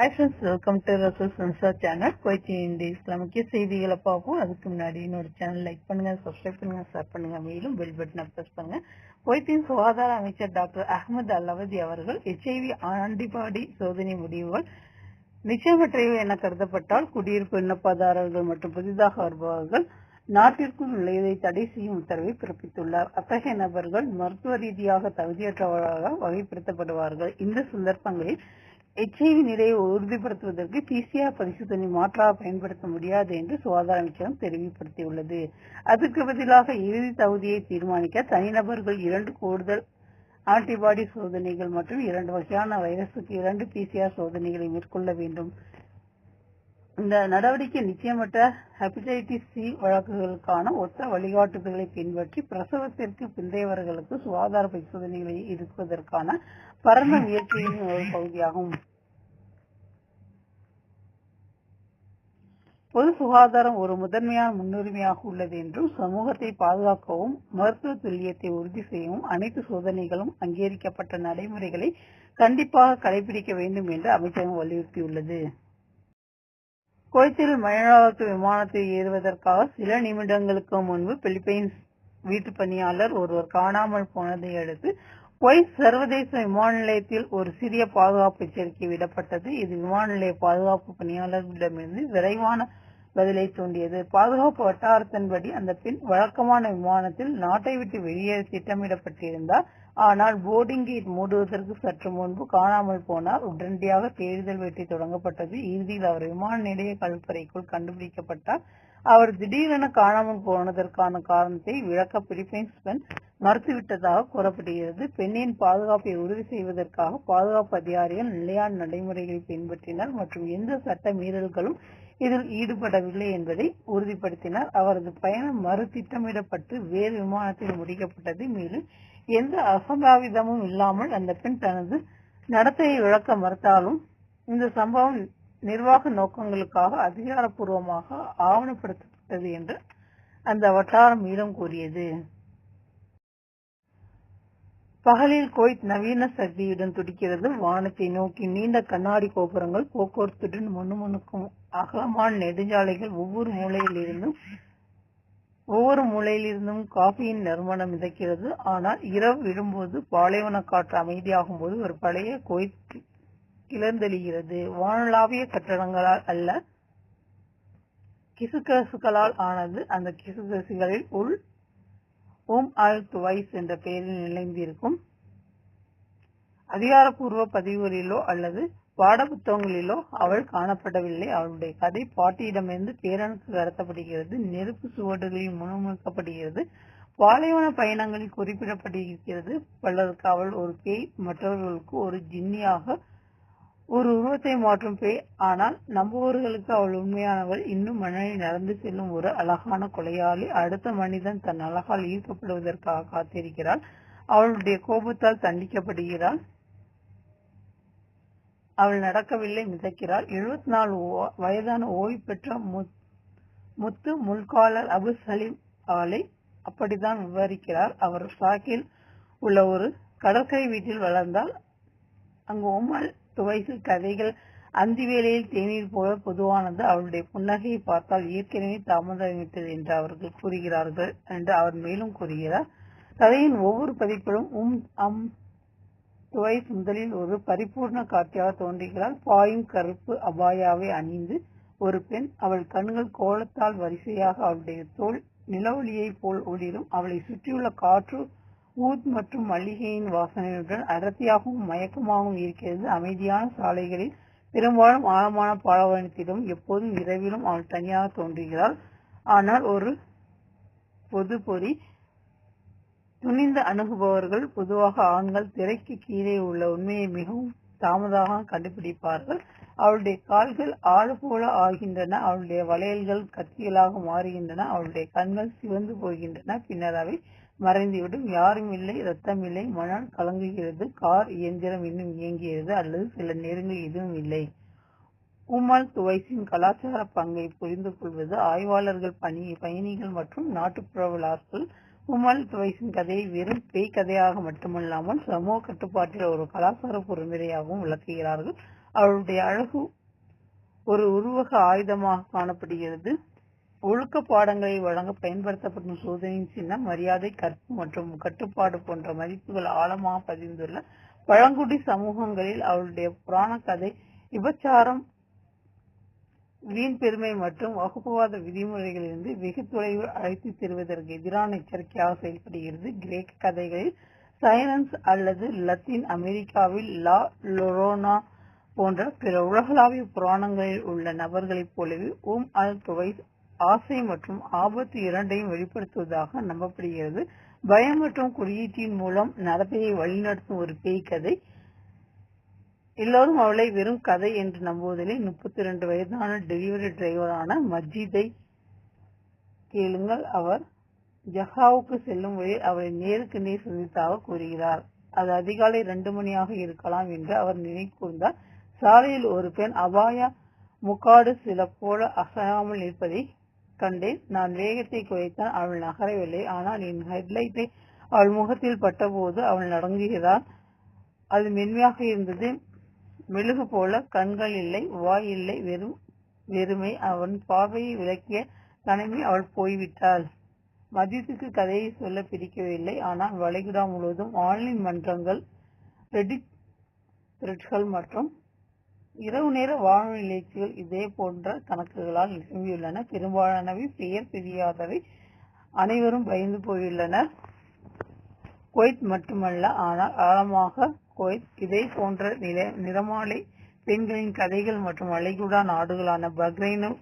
Hi friends, welcome to Rasul Sansa channel. Kuwaiti Indies முக்கிய செய்திகளை பார்ப்போம். அதுக்கு முன்னாடி என்னோட சேனல் லைக் பண்ணுங்க, சப்ஸ்கிரைப் பண்ணுங்க, ஷேர் பண்ணுங்க, மேலும் பெல் பட்டனை பிரஸ் பண்ணுங்க. குவைத்தின் சுகாதார அமைச்சர் டாக்டர் அஹ்மத் அல்-அவதி அவர்கள் HIV ஆன்டிபாடி சோதனை முடிவுகள் நிச்சயமற்றவை என கருதப்பட்டால் குடியிருப்பு விண்ணப்பதாரர்கள் மற்றும் புதிதாக வருபவர்கள் நாட்டிற்குள் நுழைவதை தடை செய்யும் உத்தரவை பிறப்பித்துள்ளார். அத்தகைய நபர்கள் மருத்துவ ரீதியாக தகுதியற்றவர்களாக வகைப்படுத்தப்படுவார்கள். இந்த சந்தர்ப்பங்களில் HIV நிலையை உறுதிப்படுத்துவதற்கு PCR பரிசோதனை மாற்றாக பயன்படுத்த முடியாது என்று சுகாதார அமைச்சகம் தெரிவிப்படுத்தியுள்ளது. அதற்கு பதிலாக இறுதி தகுதியை தீர்மானிக்க தனிநபர்கள் 2 கூடுதல் ஆன்டிபாடி சோதனைகள் மற்றும் 2 வகையான வைரசுக்கு 2 PCR சோதனைகளை மேற்கொள்ள வேண்டும். இந்த நடவடிக்கை நிச்சயமற்ற ஹெப்படைட்டிஸ் C வழக்குகளுக்கான ஒத்த வழிகாட்டுதல்களை பின்பற்றி பிரசவத்திற்கு பிந்தையவர்களுக்கு சுகாதார பரிசோதனைகளை எடுப்பதற்கான பரந்த முயற்சியின் ஒரு பகுதியாகும். பொது சுகாதாரம் ஒரு முதன்மையான முன்னுரிமையாக உள்ளது என்றும் சமூகத்தை பாதுகாக்கவும் மருத்துவ துல்லியத்தை உறுதி செய்யவும் அனைத்து சோதனைகளும் அங்கீகரிக்கப்பட்ட நடைமுறைகளை கண்டிப்பாக கடைபிடிக்க வேண்டும் என்று அமைச்சகம் வலியுறுத்தியுள்ளது. குவைத்தில் மலேசிய விமானத்தில் ஏறுவதற்காக சில நிமிடங்களுக்கு முன்பு பிலிப்பைன்ஸ் வீட்டு பணியாளர் ஒருவர் காணாமல் போனதை அடுத்து குவைத் சர்வதேச விமான நிலையத்தில் ஒரு சிறிய பாதுகாப்பு எச்சரிக்கை விடப்பட்டது. இது விமான நிலைய பாதுகாப்பு பணியாளர்களிடமிருந்து விரைவான பதிலை தூண்டியது. பாதுகாப்பு வட்டாரத்தின்படி அந்த பெண் வழக்கமான விமானத்தில் நாட்டை விட்டு வெளியேற திட்டமிடப்பட்டிருந்தார். ஆனால் போர்டிங் கேட் மூடுவதற்கு சற்று முன்பு காணாமல் போனார். உடனடியாக தேடுதல் வேட்டை தொடங்கப்பட்டது. இறுதியில் அவர் விமான நிலைய கழிப்பறைக்குள் கண்டுபிடிக்கப்பட்டார். அவர் திடீரென காணாமல் போனதற்கான காரணத்தை விளக்க பிலிப்பைன்ஸ் பெண் மறுத்துவிட்டதாக கூறப்படுகிறது. பெண்ணின் பாதுகாப்பை உறுதி செய்வதற்காக பாதுகாப்பு அதிகாரிகள் நிலையான நடைமுறைகளை பின்பற்றினர் மற்றும் எந்த சட்ட மீறல்களும் இதில் ஈடுபடவில்லை என்பதை உறுதிப்படுத்தினார். அவரது பயணம் மறு திட்டமிடப்பட்டு வேறு விமானத்தில் முடிக்கப்பட்டது. மேலும் எந்த அசம்பாவிதமும் இல்லாமல் அந்த பெண் தனது நடத்தையை விளக்க மறுத்தாலும் இந்த சம்பவம் நிர்வாக நோக்கங்களுக்காக அதிகாரப்பூர்வமாக ஆவணப்படுத்தப்பட்டது என்று அந்த வட்டாரம் மீண்டும் கூறியது. பகலில் குவைத் நவீன சக்தியுடன் துடிக்கிறது. வானத்தை நோக்கி நீண்ட கண்ணாடி கோபுரங்கள், போக்குவரத்துடன் முணுமுணுக்கும் அகலமான நெடுஞ்சாலைகள், ஒவ்வொரு மூலையிலிருந்தும் காஃபியின் நறுமணம் மிதக்கிறது. ஆனால் இரவு விழும்போது பாலைவன காற்று அமைதியாகும் போது ஒரு பழைய குவைத் கிளர்ந்தெழுகிறது. வானளாவிய கட்டடங்களால் அல்ல, கிசுகசுகளால் ஆனது. அந்த கிசுகசுகளில் அல்-துவைஸ் என்ற பெயரில் நிலைந்திருக்கும் அதிகாரப்பூர்வ பதிவுகளிலோ அல்லது பாட புத்தகங்களிலோ அவள் காணப்படவில்லை. அவளுடைய கதை பாட்டியிடமிருந்து பேரனுக்கு கடத்தப்படுகிறது. நெருப்பு சுவடுகளில் முணுமுணுக்கப்படுகிறது. பாலைவன பயணங்களில் குறிப்பிடப்பட்டிருக்கிறது. பலருக்கு அவள் ஒரு பேய், மற்றவர்களுக்கு ஒரு ஜின்னியாக ஒரு உருவத்தை மாற்றும் பேய். ஆனால் நம்புவர்களுக்கு அவள் உண்மையானவள். இன்னும் மணலில் நடந்து செல்லும் ஒரு அழகான கொலையாளி. அடுத்த மனிதன் தன் அழகால் ஈர்க்கப்படுவதற்காக காத்திருக்கிறாள். அவளுடைய கோபத்தால் தண்டிக்கப்படுகிறாள். அவள் நடக்கவில்லை, மிதக்கிறாள். 74 வயதான ஓய்வு பெற்ற முத்து முல்காலர் அபு சலீம் அவளை அப்படித்தான் விவரிக்கிறார். அவர் சாக்கில் உள்ள ஒரு கடற்கரை வீட்டில் வளர்ந்தால். அங்கு அல்-துவைஸ் கதைகள் அந்தி வேளையில் தேநீர் போல பொதுவானது. அவளுடைய புன்னகையை பார்த்தால் ஏற்கனவே தாமதமிட்டது என்று அவர்கள் கூறுகிறார்கள் என்று அவர் மேலும் கூறுகிறார். கதையின் ஒவ்வொரு பதிப்பிலும் துவைஸ் முதலில் ஒரு பரிபூர்ண காட்சியாக தோன்றுகிறாள். பாயும் கருப்பு அபாயாவை அணிந்து ஒரு பெண். அவள் கண்கள் கோலத்தால் வரிசையாக, அவளுடைய தோல் நிலவொளியை போல் ஒளிரும். அவளை சுற்றியுள்ள காற்று ஊத் மற்றும் மல்லிகையின் வாசனையுடன் அடர்த்தியாகவும் மயக்கமாகவும் இருக்கிறது. அமைதியான சாலைகளில், பெரும்பாலும் ஆழமான பாலைவனத்திலும், எப்போதும் இரவிலும் அவள் தனியாக தோன்றுகிறாள். ஆனால் ஒரு பொது பொறி துணிந்து அணுகுபவர்கள், பொதுவாக ஆண்கள், திரைக்கு கீழே உள்ள உண்மையை மிகவும் தாமதமாக கண்டுபிடிப்பார்கள். அவளுடைய கால்கள் ஆடு போல ஆகின்றன. அவளுடைய வளையல்கள் கத்திகளாக மாறுகின்றன. அவளுடைய கண்கள் சிவந்து போகின்றன. பின்னர் அவை மறைந்துவிடும். யாரும் இல்லை, ரத்தம் இல்லை, மணல் கலங்குகிறது, கார் இயந்திரம் இன்னும் இயங்குகிறது, அல்லது சில நேரங்கள் எதுவும் இல்லை. அல்-துவைஸின் கலாச்சார பங்கை புரிந்து கொள்வது ஆய்வாளர்கள், பயணிகள் மற்றும் நாட்டுப்புற விழாக்கள் அல்-துவைஸின் கதையை வெறும் பேய் கதையாக மட்டுமல்லாமல் சமூக கட்டுப்பாட்டில் ஒரு கலாச்சார பொறுமுறையாகவும் விளக்குகிறார்கள். அவளுடைய அழகு ஒரு உருவக ஆயுதமாக காணப்படுகிறது. ஒழுக்க பாடங்களை வழங்க பயன்படுத்தப்படும் சோதனையின் சின்னம் மரியாதை, கற்பு மற்றும் கட்டுப்பாடு போன்ற மதிப்புகள் ஆழமாக பதிந்துள்ள பழங்குடி சமூகங்களில் அவளுடைய புராண கதை விபச்சாரம், வீண் பெருமை மற்றும் வகுப்புவாத விதிமுறைகளிலிருந்து வெகு தொலைவில் அழைத்து செல்வதற்கு எதிரான எச்சரிக்கையாக செயல்படுகிறது. கிரேக்க கதைகளில் சைலன்ஸ் அல்லது லத்தீன் அமெரிக்காவில் லா லொரோனா போன்ற பிற உலகளாவிய புராணங்களில் உள்ள நபர்களைப் போலவே அல் துவைஸ் ஆசை மற்றும் ஆபத்து இரண்டையும் வெளிப்படுத்துவதாக நம்பப்படுகிறது. பயம் மற்றும் குறியீட்டின் மூலம் நடத்தையை வழிநடத்தும் ஒரு பேய் கதை. எல்லோரும் அவளை வெறும் கதை என்று நம்புவதில்லை. 32 வயதான டெலிவரி டிரைவரான மஜீதை கேளுங்கள். அவர் ஜஹாவுக்கு செல்லும் வழியில் அவரை நேருக்கு நேர் சந்தித்ததாக கூறுகிறார். அது அதிகாலை 2 மணியாக இருக்கலாம் என்று அவர் நினைவு கூர்ந்தார். சாலையில் ஒரு பெண் அபாயா முக்காடு சில போல அசையாமல் இருப்பதை கண்டேன். நான் வேகத்தை குறைத்தான். அவள் நகரவில்லை. ஆனால் என் ஹெட்லைட்டை அவள் முகத்தில் பட்டபோது அவள் நடுங்குகிறாள். அது மென்மையாக இருந்தது, மெழுகு போல. கண்கள் இல்லை, வாய் இல்லை, வெறுமை. அவன் பார்வையை விளக்கிய கணமே அவள் போய்விட்டாள். மதியத்துக்கு கதையை சொல்ல பிடிக்கவில்லை. ஆனால் வளைகுடா முழுவதும் ஆன்லைன் மன்றங்கள், ரெடிட் த்ரெட்கள் மற்றும் இரவு நேர வானொலி நிகழ்ச்சிகள் இதே போன்ற கணக்குகளால் நிரம்பியுள்ளன. பெரும்பாலானவை பெயர் தெரியாதவை. அனைவரும் பயந்து போயுள்ளனர். குவைத் மட்டுமல்ல, ஆனால் ஆழமாக குவைத் இதே போன்ற நிறமாலை பெண்களின் கதைகள் மற்றும் வளைகுடா நாடுகளான பஹ்ரைனும்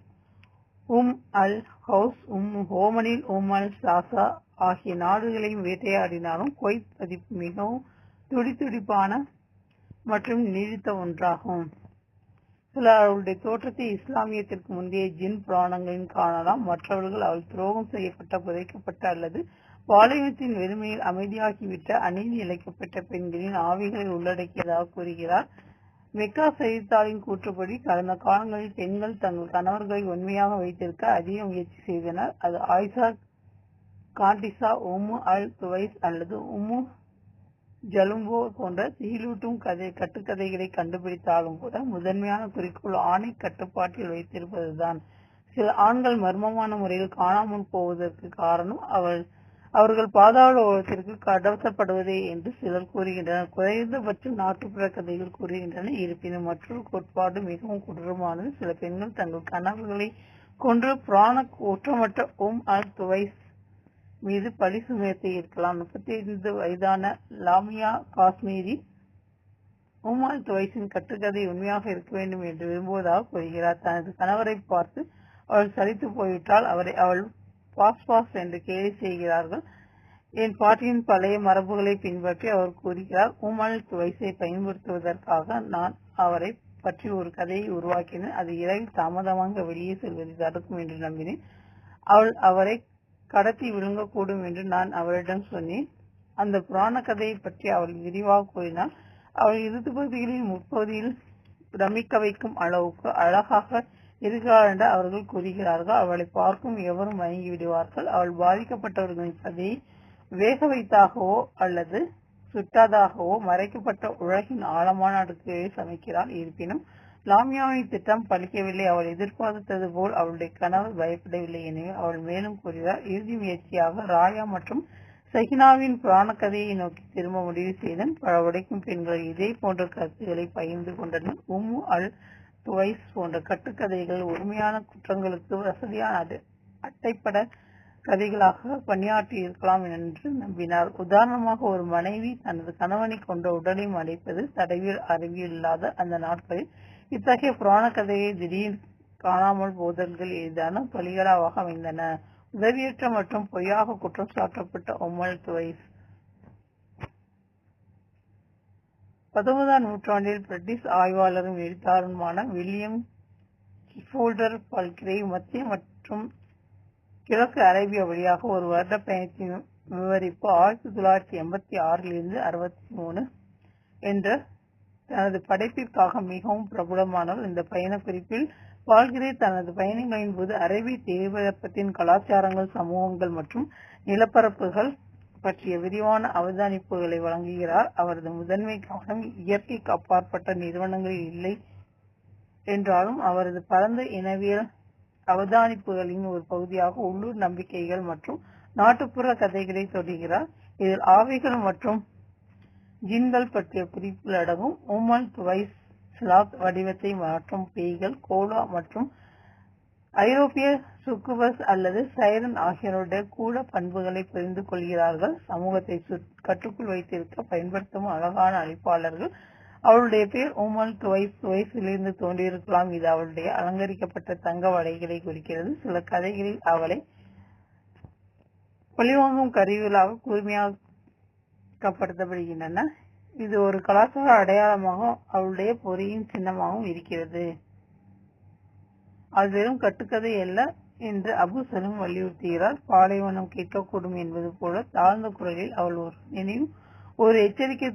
அல் ஹவுஸ், ஓமனில் அல் சாசா ஆகிய நாடுகளையும் வேட்டையாடினாலும் குவைத் பதிப்பு மிகவும் துடிதுடிப்பான மற்றும் நீடித்த ஒன்றாகும். சிலர் அவளுடைய தோற்றத்தை இஸ்லாமியத்திற்கு முந்தைய ஜின் புராணங்களில் காணலாம். மற்றவர்கள் அவள் துரோகம் செய்யப்பட்ட, புதைக்கப்பட்ட அல்லது பாலைவனத்தின் வெறுமையில் அமைதியாகிவிட்ட அநீதி இழைக்கப்பட்ட பெண்களின் ஆவிகளை உள்ளடக்கியதாக கூறுகிறார். மெக்கா செய்தித்தாளின் கூற்றுப்படி கடந்த காலங்களில் பெண்கள் தங்கள் கணவர்களை உண்மையாக வைத்திருக்க அதிக முயற்சி செய்தனர். அது ஆயிஷா, காண்டிசா, அல் துவைஸ் அல்லது ஜலும்போ போன்ற திகிலூட்டும் கட்டுக்கதைகளை கண்டுபிடித்தாலும் கூட முதன்மையான குறிக்கோள் ஆணை கட்டுப்பாட்டில் வைத்திருப்பதுதான். சில ஆண்கள் மர்மமான முறையில் காணாமல் போவதற்கு காரணம் அவர்கள் பாதாள உலகத்திற்கு கடத்தப்படுவதே என்று சிலர் கூறுகின்றனர். குறைந்தபட்ச நாட்டுப்புற கதைகள் கூறுகின்றன. இருப்பினும் மற்றொரு கோட்பாடு மிகவும் கொடூரமானது. சில பெண்கள் தங்கள் கணவர்களை கொன்று புராண ஒற்றமற்ற அல் துவைஸ் மீது பழி சுமத்தி இருக்கலாம். 35 வயதான லாமியா காஷ்மீரி அல் துவைஸின் கட்டுக்கதை உண்மையாக இருக்க வேண்டும் என்று விரும்புவதாக கூறுகிறார். தனது கணவரை பார்த்து அவள் சலித்து போய்விட்டால் அவள் பாஸ் என்று கேலி செய்கிறார்கள். என் பாட்டியின் பழைய மரபுகளை பின்பற்றி அவர் கூறுகிறார். அல் துவைஸை பயன்படுத்துவதற்காக நான் அவரை பற்றி ஒரு கதையை உருவாக்கினேன். அது இரவில் தாமதமாக வெளியே செல்வதை தடுக்கும் என்று நம்பினேன். அவரை கடத்தி விழுங்கக்கூடும் என்று நான் அவரிடம் சொன்னேன். அந்த புராண கதையை பற்றி அவள் விரிவாக கூறினாள். அவள் இறுதி பகுதிகளில் முற்பகுதியில் பிரமிக்க வைக்கும் அளவுக்கு அழகாக இருக்கிறாள் என்று அவர்கள் கூறுகிறார்கள். அவளை பார்க்கும் எவரும் மயங்கி விடுவார்கள். அவள் பாதிக்கப்பட்டவர்களின் கதையை வேக வைத்தாகவோ அல்லது சுட்டாதாகவோ மறைக்கப்பட்ட உலகின் ஆழமான அடுக்குகளை சமைக்கிறாள். இருப்பினும் லாமியாவின் திட்டம் பலிக்கவில்லை. அவள் எதிர்பார்த்தது போல் அவளுடைய கணவர் பயப்படவில்லை. எனவே அவள் மேலும் கூறுகிறார். இறுதி முயற்சியாக ராயா மற்றும் சஹினாவின் புராண கதையை நோக்கி திரும்ப முடிவு செய்தன். பல உடைக்கும் பெண்கள் இதே போன்ற கருத்துக்களை பகிர்ந்து கொண்டனர். அல் துவைஸ் போன்ற கட்டுக்கதைகள் உண்மையான குற்றங்களுக்கு வசதியான அட்டைப்பட கதைகளாக பணியாற்றி இருக்கலாம் என்று நம்பினார். உதாரணமாக, ஒரு மனைவி தனது கணவனை கொண்ட உடலை மறைப்பது தடவியல் அறிவியல் இல்லாத அந்த நாட்களில் இத்தகைய புராண கதையை திடீர் காணாமல் போதல்கள் எளிதான பலிகளாக அமைந்தன. உதவியற்ற மற்றும் பொய்யாக குற்றம் சாட்டப்பட்ட அல் துவைஸ் 19ஆம் நூற்றாண்டில் பிரிட்டிஷ் ஆய்வாளரும் எழுத்தாளருமான வில்லியம் கிஃபோல்டர் பல்கிரேவ் மத்திய மற்றும் கிழக்கு அரேபியா வழியாக ஒரு வருட பயணத்தின் விவரிப்பு 1986 63 என்ற தனது படைப்பிற்காக மிகவும் பிரபலமானவர். இந்த பயண குறிப்பில் பால்கிரேவ் தனது பயணங்களின் போது அரேபிய தீபகற்பத்தின் கலாச்சாரங்கள், சமூகங்கள் மற்றும் நிலப்பரப்புகள் பற்றிய விரிவான அவதானிப்புகளை வழங்குகிறார். அவரது முதன்மை கவனம் இயற்கைக்கு அப்பாற்பட்ட நிறுவனங்களில் இல்லை என்றாலும் அவரது பரந்த இனவியல் அவதானிப்புகளின் ஒரு பகுதியாக உள்ளூர் நம்பிக்கைகள் மற்றும் நாட்டுப்புற கதைகளை சொல்கிறார். இதில் ஆவிகள் மற்றும் ஜின்கள் பற்றிய குறிப்புகள் அடங்கும். ஓமல் டுவைஸ் ஸ்லாத் வடிவத்தை மாற்றும் பேய்கள், கோலா மற்றும் ஐரோப்பிய சுக்குபஸ் அல்லது சைரன் ஆகியோருடைய கூட பண்புகளை புரிந்து கொள்கிறார்கள். சமூகத்தை கட்டுக்குள் வைத்திருக்க பயன்படுத்தும் அழகான அழைப்பாளர்கள். அவளுடைய பெயர் ஓமல் டுவைஸிலிருந்து தோன்றியிருக்கலாம். இது அவளுடைய அலங்கரிக்கப்பட்ட தங்க வலைகளை குறிக்கிறது. சில கதைகளில் அவளை பழிவாங்கும் கருவிகளாக கூர்மையாக்கப்படுத்தப்படுகின்றன. இது ஒரு கலாச்சார அடையாளமாகவும் அவளுடைய பொறியின் சின்னமாகவும் இருக்கிறது. அது வெறும் கட்டுக்கதை அல்ல என்று அபு சலீம் வலியுறுத்துகிறார். பாலைவனம் கேட்கக்கூடும் என்பது போல தாழ்ந்த குரலில் அவள் ஒரு நினைவு, ஒரு எச்சரிக்கை.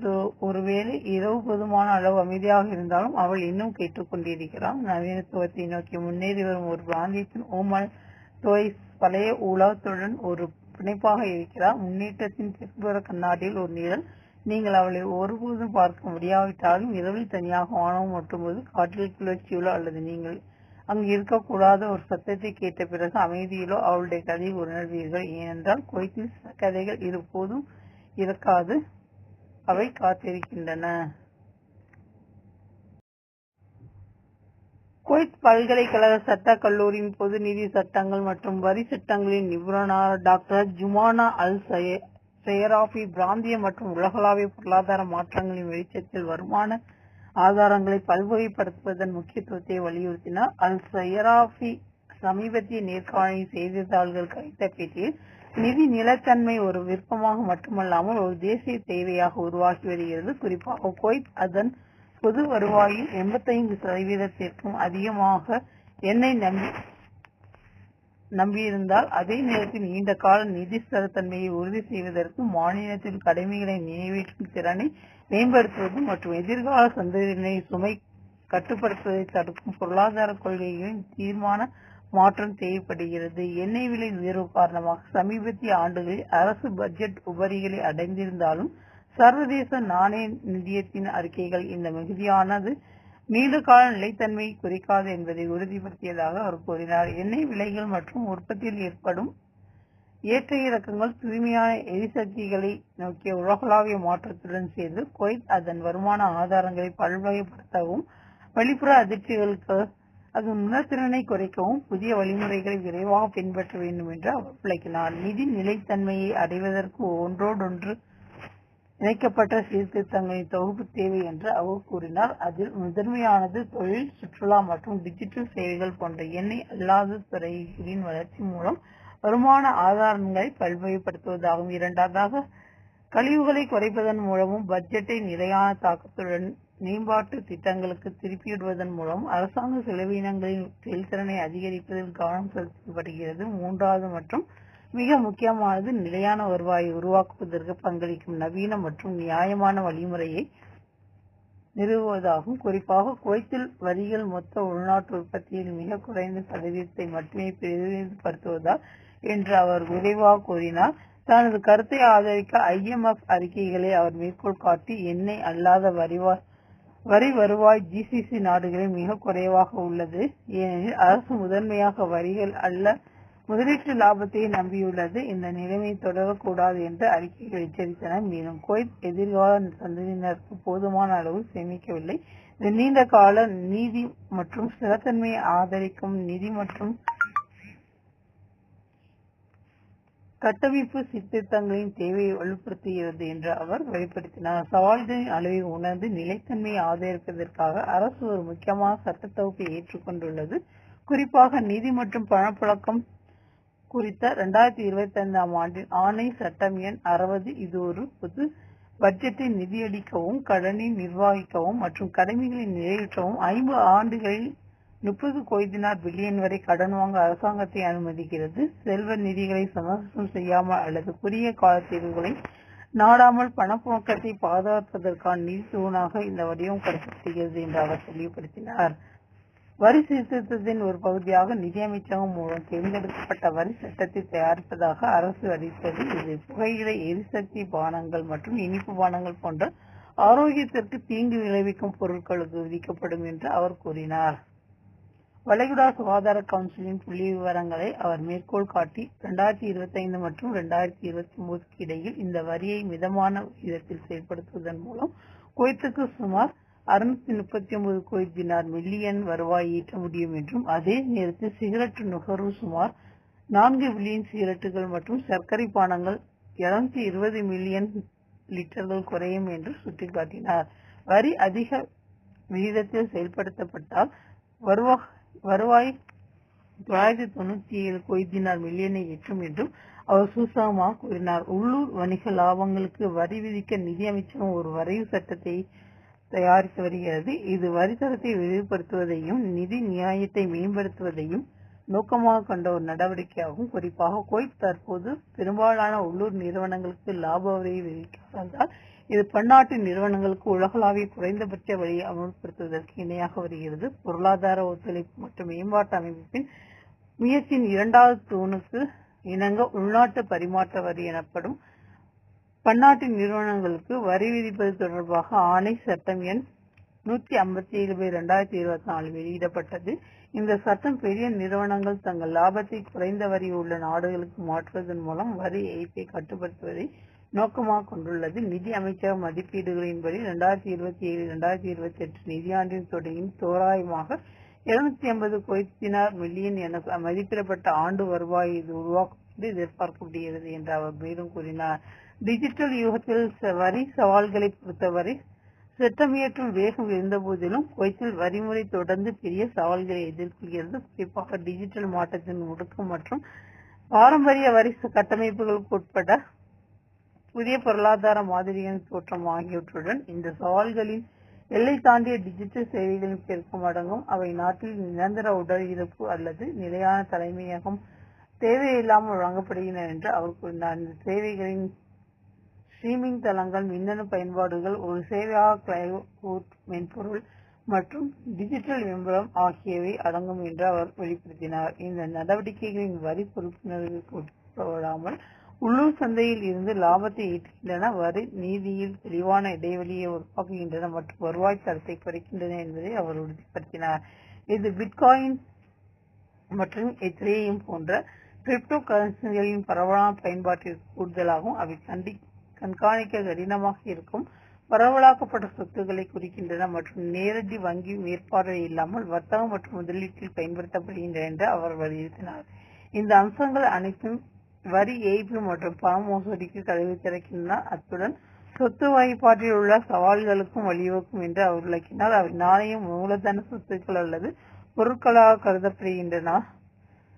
ஒருவேளை இரவு போதுமான அளவு அமைதியாக இருந்தாலும் அவள் இன்னும் கேட்டுக்கொண்டிருக்கிறாள். நவீனத்துவத்தை நோக்கி முன்னேறி வரும் ஒரு பிராந்தியத்தின் ஓமல் டுவைஸ் பழைய உலகத்துடன் ஒரு பிணைப்பாக இருக்கிறார். முன்னேற்றத்தின் பிற்புற கண்ணாடியில் ஒரு நிழல். நீங்கள் அவளை ஒருபோதும் பார்க்க முடியாவிட்டாலும் இரவில் தனியாக வானம் ஒட்டும்போது காற்றில் கிளர்ச்சியிலோ அல்லது நீங்கள் அங்கு இருக்கக்கூடாத ஒரு சத்தத்தை கேட்ட பிறகு அமைதியிலோ அவளுடைய கதையை உணர்வீர்கள். ஏனென்றால் குவைத்தில் கதைகள் இருபோதும் இருக்காது, அவை காத்திருக்கின்றன. குவைத் பல்கலைக்கழக சட்டக் கல்லூரியின் பொது நிதி சட்டங்கள் மற்றும் வரி சட்டங்களின் நிபுணரான டாக்டர் ஜுமானா அல் சையராஃபி பிராந்திய மற்றும் உலகளாவிய பொருளாதார மாற்றங்களின் வெளிச்சத்தில் வருமான ஆதாரங்களை பல்வகைப்படுத்துவதன் முக்கியத்துவத்தை வலியுறுத்தினார். அல் சையராஃபி சமீபத்திய நேர்காணலில் செய்தித்தாள்கள் அளித்த பேட்டியில் நிதி நிலைத்தன்மை ஒரு விருப்பமாக மட்டுமல்லாமல் ஒரு தேசிய தேவையாக உருவாகி வருகிறது. குறிப்பாக குவைத் அதன் பொது வருவாயில் 85% அதிகமாக எண்ணெய் நம்பியிருந்தால் அதே நேரத்தில் நீண்ட கால நிதி ஸ்திரத்தன்மையை உறுதி செய்வதற்கு மாநிலத்தில் கடமைகளை நிறைவேற்றும் திறனை மேம்படுத்துவது மற்றும் எதிர்கால சந்ததியினரை சுமை கட்டுப்படுத்துவதை தடுக்கும் பொருளாதார கொள்கைகளின் தீர்மான மாற்றம் தேவைப்படுகிறது. எண்ணெய் விலை உயர்வு காரணமாக சமீபத்திய ஆண்டுகளில் அரசு பட்ஜெட் உபரிகளை அடைந்திருந்தாலும் சர்வதேச நாணய நிதியத்தின் அறிக்கைகள் இந்த மிகுதியானது நீண்ட கால நிலைத்தன்மையை குறிக்காது என்பதை உறுதிப்படுத்தியதாக அவர் கூறினார். எண்ணெய் விலைகள் மற்றும் உற்பத்தியில் ஏற்படும் ஏற்ற இறக்கங்கள் தூய்மையான எரிசக்திகளை நோக்கிய உலகளாவிய மாற்றத்துடன் சேர்ந்து குவைத் அதன் வருமான ஆதாரங்களை பல்வகைப்படுத்தவும் வெளிப்புற அதிர்ச்சிகளுக்கு அதன் உணர்திறனை குறைக்கவும் புதிய வழிமுறைகளை விரைவாக பின்பற்ற வேண்டும் என்று அவர் விளக்கினார். நிதி நிலைத்தன்மையை அடைவதற்கு ஒன்றோடொன்று இணைக்கப்பட்ட சீர்திருத்தங்களின் தொகுப்பு தேவை என்று அவர் கூறினார். அதில் முதன்மையானது தொழில், சுற்றுலா மற்றும் டிஜிட்டல் சேவைகள் போன்ற எண்ணெய் அல்லாத துறைகளின் வளர்ச்சி மூலம் வருமான ஆதாரங்களை பல்வகைப்படுத்துவதாகும். இரண்டாவதாக கழிவுகளை குறைப்பதன் மூலமும் பட்ஜெட்டை நிலையான தாக்கத்துடன் மேம்பாட்டு திட்டங்களுக்கு திருப்பிவிடுவதன் மூலம் அரசாங்க செலவினங்களின் செயல்திறனை அதிகரிப்பதில் கவனம் செலுத்தப்படுகிறது. மூன்றாவது மற்றும் மிக முக்கியமானது நிலையான வருவாயை உருவாக்குவதற்கு பங்களிக்கும் நவீன மற்றும் நியாயமான வழிமுறையை நிறுவுவதாகும். குறிப்பாக குவைத்தில் வரிகள் மொத்த உள்நாட்டு உற்பத்தியில் மிக குறைந்த சதவீதத்தை மட்டுமே பிரதிநிதிப்படுத்துவதால் என்று அவர் விரைவாக கூறினார். தனது கருத்தை ஆதரிக்க IMF அறிக்கைகளை அவர் மேற்கோள் காட்டி எண்ணெய் அல்லாத வரி வருவாய் GCC நாடுகளில் மிக குறைவாக உள்ளது. ஏனெனில் அரசு முதன்மையாக வரிகள் அல்ல முதலீட்டு லாபத்தை நம்பியுள்ளது. இந்த நிலைமை தொடரக்கூடாது என்று அறிக்கைகள் எச்சரித்தன. மேலும் குவைத் எதிர்கால சந்ததியினருக்கு போதுமான அளவு சேமிக்கவில்லை. இது நீண்ட கால நீதி மற்றும் ஸ்திரத்தன்மையை ஆதரிக்கும் நிதி மற்றும் கட்டமைப்பு சீர்திருத்தங்களின் தேவையை வலுப்படுத்துகிறது என்று அவர் வெளிப்படுத்தினார். சவால்களின் அளவை உணர்ந்து நிலைத்தன்மையை ஆதரிப்பதற்காக அரசு ஒரு முக்கியமான சட்ட தொகுப்பை ஏற்றுக்கொண்டுள்ளது. குறிப்பாக நிதி மற்றும் பணப்புழக்கம் குறித்த 2025 ஆண்டின் ஆணை சட்டம் எண் 60. இது ஒரு பொது பட்ஜெட்டை நிதியளிக்கவும் கடனை நிர்வகிக்கவும் மற்றும் கடமைகளை நிறைவேற்றவும் 50 ஆண்டுகளில் 30 கோடி பில்லியன் வரை கடன் வாங்க அரசாங்கத்தை அனுமதிக்கிறது. செல்வ நிதிகளை சமரசம் செய்யாமல் அல்லது குறுகிய கால தீர்வுகளை நாடாமல் பணப்புழக்கத்தை பாதுகாப்பதற்கான நிதி தூணாக இந்த வடிவமைக்கப்படுகிறது என்று அவர் தெளிவுபடுத்தினார். வரி சீர்திருத்தத்தின் ஒரு பகுதியாக நிதியமைச்சகம் மூலம் தேர்ந்தெடுக்கப்பட்ட வரி சட்டத்தை தயாரிப்பதாக அரசு அறிவித்தது. இது புகையிலை, எரிசக்தி பானங்கள் மற்றும் இனிப்பு பானங்கள் போன்ற ஆரோக்கியத்திற்கு தீங்கு விளைவிக்கும் பொருட்களுக்கு விதிக்கப்படும் என்று அவர் கூறினார். வளைகுடா சுகாதார கவுன்சிலின் புள்ளி விவரங்களை அவர் மேற்கோள் காட்டி 2025 மற்றும் 2029 இடையில் இந்த வரியை மிதமான விகிதத்தில் செயல்படுத்துவதன் மூலம் குவைத்துக்கு சுமார் 639 குவைத் தினார் மில்லியன் வருவாய் ஈட்ட முடியும் என்றும், அதே நேரத்தில் சிகரெட் நுகர்வு சுமார் 4 பில்லியன் சிகரெட்டுகள் மற்றும் சர்க்கரை பானங்கள் 220 மில்லியன் லிட்டர்கள் குறையும் என்று சுட்டிக்காட்டினார். வரி அதிக விகிதத்தில் செயல்படுத்தப்பட்டால் வருவாய் 997 குவைத் தினார் மில்லியனை எட்டும் என்றும் அவர் சூசகமாக கூறினார். உள்ளூர் வணிக லாபங்களுக்கு வரி விதிக்க நிதி அமைச்சகம் ஒரு வரைவு சட்டத்தை தயாரித்து வருகிறது. இது வரித்தரத்தை விரிவுபடுத்துவதையும் நிதி நியாயத்தை மேம்படுத்துவதையும் நோக்கமாக கொண்ட ஒரு நடவடிக்கையாகும். குறிப்பாக குவைத் தற்போது பெரும்பாலான உள்ளூர் நிறுவனங்களுக்கு லாப வரியை விதிக்காததால் இது பன்னாட்டு நிறுவனங்களுக்கு உலகளாவிய குறைந்தபட்ச வரியை அமல்படுத்துவதற்கு இணையாக வருகிறது. பொருளாதார ஒத்துழைப்பு மற்றும் மேம்பாட்டு அமைப்பின் முயற்சியின் இரண்டாவது தூணுக்கு இணங்க உள்நாட்டு பரிமாற்ற வரி எனப்படும் பன்னாட்டு நிறுவனங்களுக்கு வரி விதிப்பது தொடர்பாக ஆணை சட்டம் எண் 157/2024 வெளியிடப்பட்டது. இந்த சட்டம் பெரிய நிறுவனங்கள் தங்கள் லாபத்தை குறைந்த வரி உள்ள நாடுகளுக்கு மாற்றுவதன் மூலம் வரி ஏய்ப்பை கட்டுப்படுத்துவதை நோக்கமாக கொண்டுள்ளது. நிதி அமைச்சக மதிப்பீடுகளின்படி 2027-2028 நிதியாண்டின் தொடங்கின் தோராயமாக 250 குவைத் தினார் மில்லியன் என மதிப்பிடப்பட்ட ஆண்டு வருவாய் இது உருவாக்கும் என்று எதிர்பார்க்கப்படுகிறது என்று அவர் மேலும் கூறினார். டிஜிட்டல் யுகத்தில் வரி சவால்களை பொறுத்தவரை சட்டமியற்றும் வேகம் இருந்த போதிலும் குவைத்தில் வரிமுறை தொடர்ந்து பெரிய சவால்களை எதிர்கொள்கிறது. குறிப்பாக டிஜிட்டல் மாற்றத்தின் முடுக்கம் மற்றும் பாரம்பரிய வரி கட்டமைப்புகளுக்கு உட்பட புதிய பொருளாதார மாதிரிகளின் தோற்றம் ஆகியவற்றுடன் இந்த சவால்களின் எல்லை தாண்டிய டிஜிட்டல் சேவைகளின் பெருக்கம் அடங்கும். அவை நாட்டில் நிரந்தர உடல் இருப்பு அல்லது நிலையான தலைமையகம் தேவையில்லாமல் வழங்கப்படுகின்றன என்று அவர் கூறினார். இந்த சேவைகளின் ஸ்ட்ரீமிங் தளங்கள், மின்னணு பயன்பாடுகள், ஒரு சேவையாக கிளவுட் மென்பொருள் மற்றும் டிஜிட்டல் விளம்பரம் ஆகியவை அடங்கும் என்று அவர் வெளிப்படுத்தினார். இந்த நடவடிக்கைகளின் வரி பொறுப்புணர்வுக்கு உட்படாமல் உள்ளூர் சந்தையில் இருந்து லாபத்தை ஈட்டுகின்றன, வரி நீதியில் தெளிவான இடைவெளியை உருவாக்குகின்றன மற்றும் வருவாய் தரத்தை குறைக்கின்றன என்பதை அவர் உறுதிப்படுத்தினார். இது பிட்காயின் மற்றும் எத்ரேயம் போன்ற கிரிப்டோ கரன்சிகளின் பரவலான பயன்பாட்டிற்கு கூடுதலாகவும் அவை கண்காணிக்க கடினமாக இருக்கும் பரவலாக்கப்பட்ட சொத்துக்களை குறிக்கின்றன மற்றும் நேரடி வங்கி மேற்பார்வை இல்லாமல் வர்த்தகம் மற்றும் முதலீட்டில் பயன்படுத்தப்படுகின்றன என்று அவர் வலியுறுத்தினார். இந்த அம்சங்கள் அனைத்தும் வரி ஏய்ப்பு மற்றும் பண மோசடிக்கு கதவு திறக்கின்றன, அத்துடன் சொத்து வகைப்பாட்டில் உள்ள சவால்களுக்கும் வழிவகுக்கும் என்று அவர் விளக்கினார். அவை நாணயம், மூலதன சொத்துக்கள் அல்லது பொருட்களாக கருதப்படுகின்றன.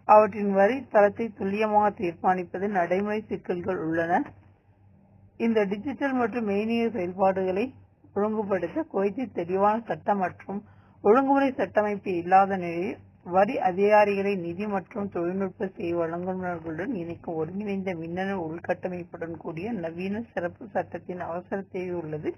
அவற்றின் வரி தரத்தை துல்லியமாக தீர்மானிப்பது நடைமுறை சிக்கல்கள் உள்ளன. இந்த டிஜிட்டல் மற்றும் மெய்நிகர் செயல்பாடுகளை ஒழுங்குபடுத்த குவைத்தில் தெளிவான சட்டம் மற்றும் ஒழுங்குமுறை சட்டமைப்பு இல்லாத நிலையில் வரி அதிகாரிகளை நிதி மற்றும் தொழில்நுட்ப சேவை வழங்குநர்களுடன் இணைக்கும் ஒருங்கிணைந்த மின்னணு உள்கட்டமைப்புடன் கூடிய நவீன சிறப்பு சட்டத்தின் அவசர தேவை உள்ளது.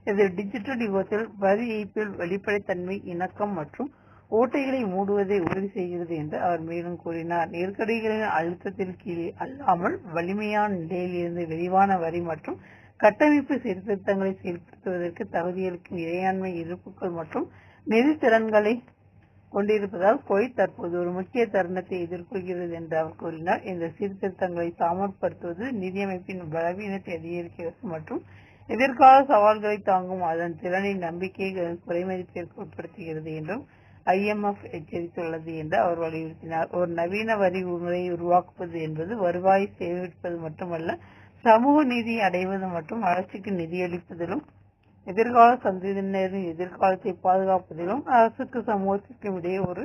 இது டிஜிட்டல் யுகத்தில் வரி ஏய்ப்பில் வெளிப்படைத்தன்மை, இணக்கம் மற்றும் ஓட்டைகளை மூடுவதை உறுதி செய்கிறது என்று அவர் மேலும் கூறினார். நெருக்கடிகளின் அழுத்தத்தில் கீழே அல்லாமல் வலிமையான நிலையில் இருந்து விரிவான வரி மற்றும் கட்டமைப்பு சீர்திருத்தங்களை செயல்படுத்துவதற்கு தகுதியளிக்கும் இறையாண்மை இருப்புகள் மற்றும் நிதி திறன்களை கொண்டிருப்பதால் குவைத் தற்போது ஒரு முக்கிய தருணத்தை எதிர்கொள்கிறது என்று அவர் கூறினார். இந்த சீர்திருத்தங்களை தாமதப்படுத்துவது நிதியமைப்பின் பலவீனத்தை அதிகரிக்கிறது மற்றும் எதிர்கால சவால்களை தாங்கும் அதன் திறனின் நம்பிக்கையை குறைமதிப்பிற்கு உட்படுத்துகிறது என்றும் IMF எச்சரித்துள்ளது என்று அவர் வலியுறுத்தினார். ஒரு நவீன வரி முறையை உருவாக்குவது என்பது வருவாயை சேமிப்பது மட்டுமல்ல, சமூக நீதியை அடைவது மற்றும் வளர்ச்சிக்கு நிதியளிப்பதிலும் எதிர்கால சந்ததியினரின் எதிர்காலத்தை பாதுகாப்பதிலும் அரசுக்கு சமூகத்திற்கும் இடையே ஒரு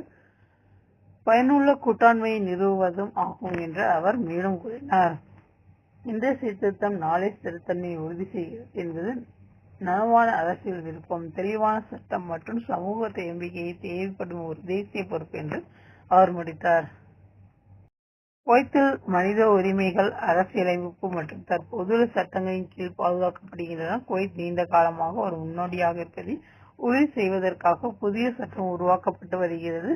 பயனுள்ள கூட்டாண்மையை நிறுவுவதும் ஆகும் என்று அவர் மேலும் கூறினார். இந்த சீர்திருத்தம் நாளை ஸ்திரத்தன்மையை உறுதி செய்கிறது என்பது நனவான அரசியல் விருப்பம், தெளிவான சட்டம் மற்றும் சமூக நம்பிக்கையை தேவைப்படும் ஒரு தேசிய பொறுப்பு என்று அவர் முடித்தார். குவைத்தில் மனித உரிமைகள் அரசியலமைப்பு மற்றும் தற்போதுள்ள சட்டங்களின் கீழ் பாதுகாக்கப்படுகின்றன. குவைத் நீண்ட காலமாக ஒரு முன்னோடியாக இருப்பதை உறுதி செய்வதற்காக புதிய சட்டம் உருவாக்கப்பட்டு வருகிறது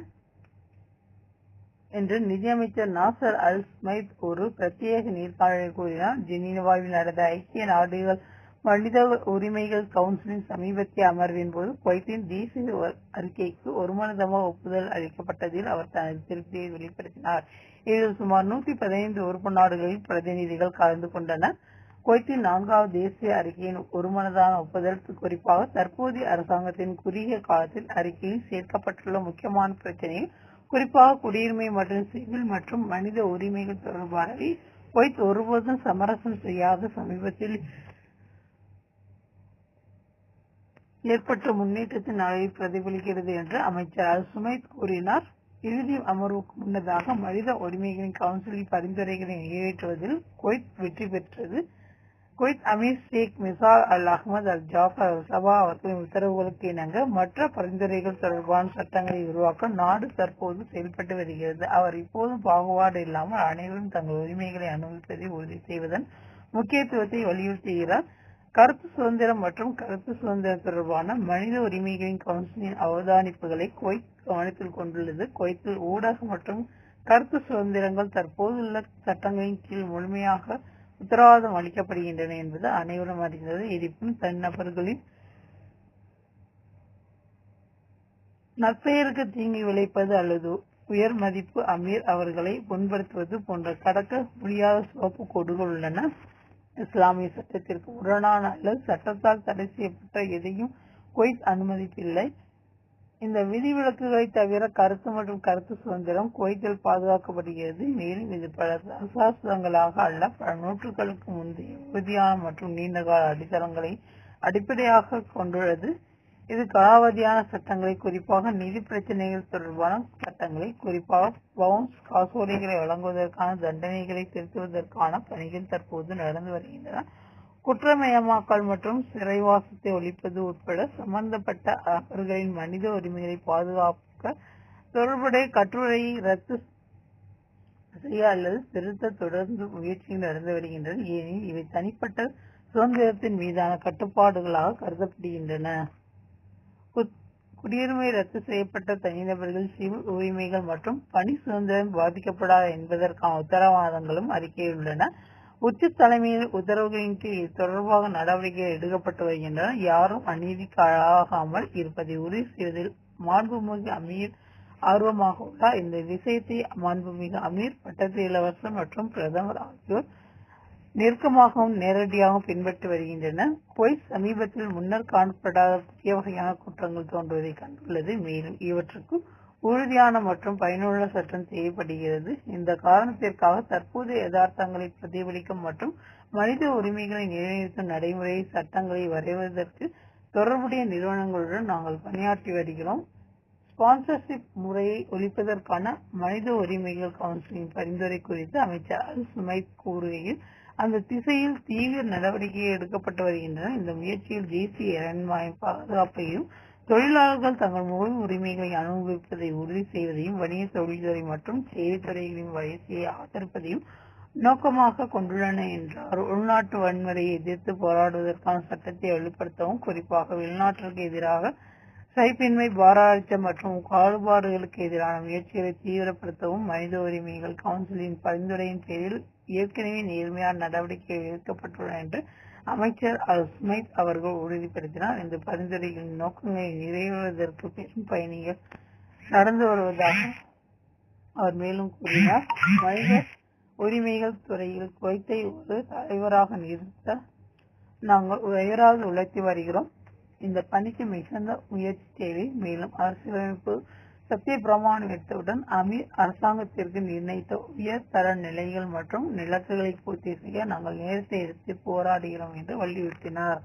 என்று நிதியமைச்சர் நாசர் அல் ஸ்மைத் ஒரு பிரத்யேக நேர்காணலில் கூறினார். ஜெனீவாவில் நடந்த ஐக்கிய நாடுகள் மனித உரிமைகள் கவுன்சிலின் சமீபத்திய அமர்வின் போது குவைத்தின் தேசிய அறிக்கைக்கு ஒருமனதமாக ஒப்புதல் அளிக்கப்பட்டதில் அவர் தனது திருப்தியை வெளிப்படுத்தினார். இதில் சுமார் 115 உறுப்பு நாடுகளின் பிரதிநிதிகள் கலந்து கொண்டனர். குவைத்தின் 4வது தேசிய அறிக்கையின் ஒருமனதான ஒப்புதல் குறிப்பாக தற்போதைய அரசாங்கத்தின் குறுகிய காலத்தில் அறிக்கையில் சேர்க்கப்பட்டுள்ள முக்கியமான பிரச்சனைகள், குறிப்பாக குடியுரிமை மற்றும் சிவில் மற்றும் மனித உரிமைகள் தொடர்பானவை குவைத் ஒருபோதும் சமரசம் செய்யாத சமீபத்தில் ஏற்பட்ட முன்னேற்றத்தின் அளவை பிரதிபலிக்கிறது என்று அமைச்சர் அல்-சுமைத் கூறினார். இறுதி அமர்வுக்கு முன்னதாக மனித உரிமைகளின் கவுன்சிலின் பரிந்துரைகளை நிறைவேற்றுவதில் குவைத் வெற்றி பெற்றது. குவைத் அமீர் ஷேக் மிசால் அல் அஹ்மத் அல் ஜாஃபர் அல் சபா அவர்களின் உத்தரவுகளுக்கு இணங்க மற்ற பரிந்துரைகள் தொடர்பான சட்டங்களை உருவாக்க நாடு தற்போது செயல்பட்டு வருகிறது. அவர் இப்போதும் பாகுபாடு இல்லாமல் அனைவரும் தங்கள் உரிமைகளை அனுபவிப்பதை உறுதி செய்வதன் முக்கியத்துவத்தை வலியுறுத்துகிறார். கருத்து சுதந்திரம் மற்றும் கருத்து சுதந்திரம் தொடர்பான மனித உரிமைகளின் கவுன்சிலின் அவதானிப்புகளை குவைத் கவனத்தில் கொண்டுள்ளது. குவைத்தில் ஊடக மற்றும் கருத்து சுதந்திரங்கள் தற்போதுள்ள சட்டங்களின் கீழ் முழுமையாக உத்தரவாதம் அளிக்கப்படுகின்றன என்பது அனைவரும் அறிந்தது. இருப்பினும் தனிநபர்களின் நற்பெயருக்கு தீங்கி விளைப்பது அல்லது உயர் மதிப்பு அமீர் அவர்களை புண்படுத்துவது போன்ற கடக்க முடியாத சிவப்பு கோடுகள் உள்ளன. இஸ்லாமிய சட்டத்திற்கு முரணான அல்லது சட்டத்தால் தடை செய்யப்பட்ட எதையும் குவைத் அனுமதிப்பில்லை. இந்த விதிவிலக்குகளை தவிர கருத்து மற்றும் கருத்து சுதந்திரம் குவைத்தில் பாதுகாக்கப்படுகிறது. மேலும் இது பல தசாப்தங்களாக அல்ல, பல நூற்றுகளுக்கு முந்தைய உறுதியான மற்றும் நீண்டகால அடித்தளங்களை அடிப்படையாக கொண்டுள்ளது. இது காலாவதியான சட்டங்களை, குறிப்பாக நிதி பிரச்சனைகள் தொடர்பான சட்டங்களை, குறிப்பாக பவுன்ஸ் காசோலைகளை வழங்குவதற்கான தண்டனைகளை திருத்துவதற்கான பணிகள் தற்போது நடந்து வருகின்றன. குற்றமயமாக்கல் மற்றும் சிறைவாசத்தை ஒழிப்பது உட்பட சம்பந்தப்பட்ட நபர்களின் மனித உரிமைகளை பாதுகாக்க தொடர்புடைய கட்டுரையை ரத்து செய்ய அல்லது திருத்த தொடர்ந்து முயற்சிகள் நடந்து வருகின்றன, ஏனெனில் இவை தனிப்பட்ட சுதந்திரத்தின் மீதான கட்டுப்பாடுகளாக கருதப்படுகின்றன. குடியுரிமை ரத்து செய்யப்பட்ட தனிநபர்கள் சிவில் உரிமைகள் மற்றும் பணி சுதந்திரம் பாதிக்கப்படாத என்பதற்கான உத்தரவாதங்களும் அறிக்கையில் உள்ளன. உச்ச தலைமையில் உத்தரவுகளின் கீழ் தொடர்பாக நடவடிக்கைகள் எடுக்கப்பட்டு வருகின்றன. யாரும் அநீதிக்கு ஆளாகாமல் இருப்பதை உறுதி செய்வதில் மாண்புமிகு அமீர் ஆர்வமாக உள்ளார். இந்த விஷயத்தை மாண்புமிகு அமீர், பட்டத்து இளவரசர் மற்றும் பிரதமர் ஆகியோர் நெருக்கமாகவும் நேரடியாகவும் பின்பற்றி வருகின்றனர். குவைத் சமீபத்தில் முன்னர் காணப்படாத புதிய வகையான குற்றங்கள் தோன்றுவதை கண்டுள்ளது. மேலும் இவற்றுக்கு உறுதியான மற்றும் பயனுள்ள சட்டம் தேவைப்படுகிறது. இந்த காரணத்திற்காக தற்போதைய யதார்த்தங்களை பிரதிபலிக்கும் மற்றும் மனித உரிமைகளை நிலைநிறுத்தும் நடைமுறை சட்டங்களை வரைவதற்கு தொடர்புடைய நிறுவனங்களுடன் நாங்கள் பணியாற்றி வருகிறோம். ஸ்பான்சர்ஷிப் முறையை ஒழிப்பதற்கான மனித உரிமைகள் கவுன்சிலின் பரிந்துரை குறித்து அமைச்சர் அல்-சுமைத் கூறுகையில், அந்த திசையில் தீவிர நடவடிக்கைகள் எடுக்கப்பட்டு வருகின்றன. இந்த முயற்சியில் தேசிய இறையாண்மை பாதுகாப்பையும், தொழிலாளர்கள் தங்கள் முழு உரிமைகளை அனுபவிப்பதை உறுதி செய்வதையும், வணிக தொழில்துறை மற்றும் செய்தித்துறைகளின் வளர்ச்சியை ஆதரிப்பதையும் நோக்கமாக கொண்டுள்ளன என்றார். உள்நாட்டு வன்முறையை எதிர்த்து போராடுவதற்கான சட்டத்தை வலுப்படுத்தவும், குறிப்பாக வெளிநாட்டிற்கு எதிராக சகிப்பின்மை, பாராளுமன்றம் மற்றும் பாகுபாடுகளுக்கு எதிரான முயற்சிகளை தீவிரப்படுத்தவும் மனித உரிமைகள் கவுன்சிலின் பரிந்துரையின் பேரில் ஏற்கனவே நேர்மையான நடவடிக்கைகள் எடுக்கப்பட்டுள்ளன என்று அமைச்சர் அல்-சுமைத் அவர்கள் உறுதிப்படுத்தினார். இந்த பரிந்துரைகளின் நோக்கங்களை நிறைவேறுவதற்கு பெரும் பயணிகள் நடந்து வருவதாக அவர் மேலும் கூறினார். மனித உரிமைகள் துறையில் குவைத்தை ஒரு தலைவராக நிறுத்த நாங்கள் உயராது உழைத்து வருகிறோம். இந்த பணிக்கு மிகுந்த முயற்சி தேவை. மேலும் அரசியலமைப்பு சத்திய பிரமாணம் எடுத்தவுடன் அமீர் அரசாங்கத்திற்கு நிர்ணயித்த உயர் தர நிலைகள் மற்றும் நிலக்குகளை பூர்த்தி செய்ய நாங்கள் நேரத்தை எடுத்து போராடுகிறோம் என்று வலியுறுத்தினார்.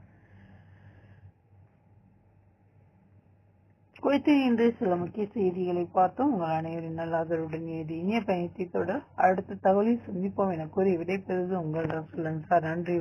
குவைத்தில் இன்று சில முக்கிய செய்திகளை பார்த்தோம். உங்கள் அனைவரின் நல்லாதருடன் இனிய பயணத்தை தொடர் அடுத்த தகவலில் சந்திப்போம் என கூறி விடைபெறுவது உங்கள் ரசூல் அன்சார். நன்றி.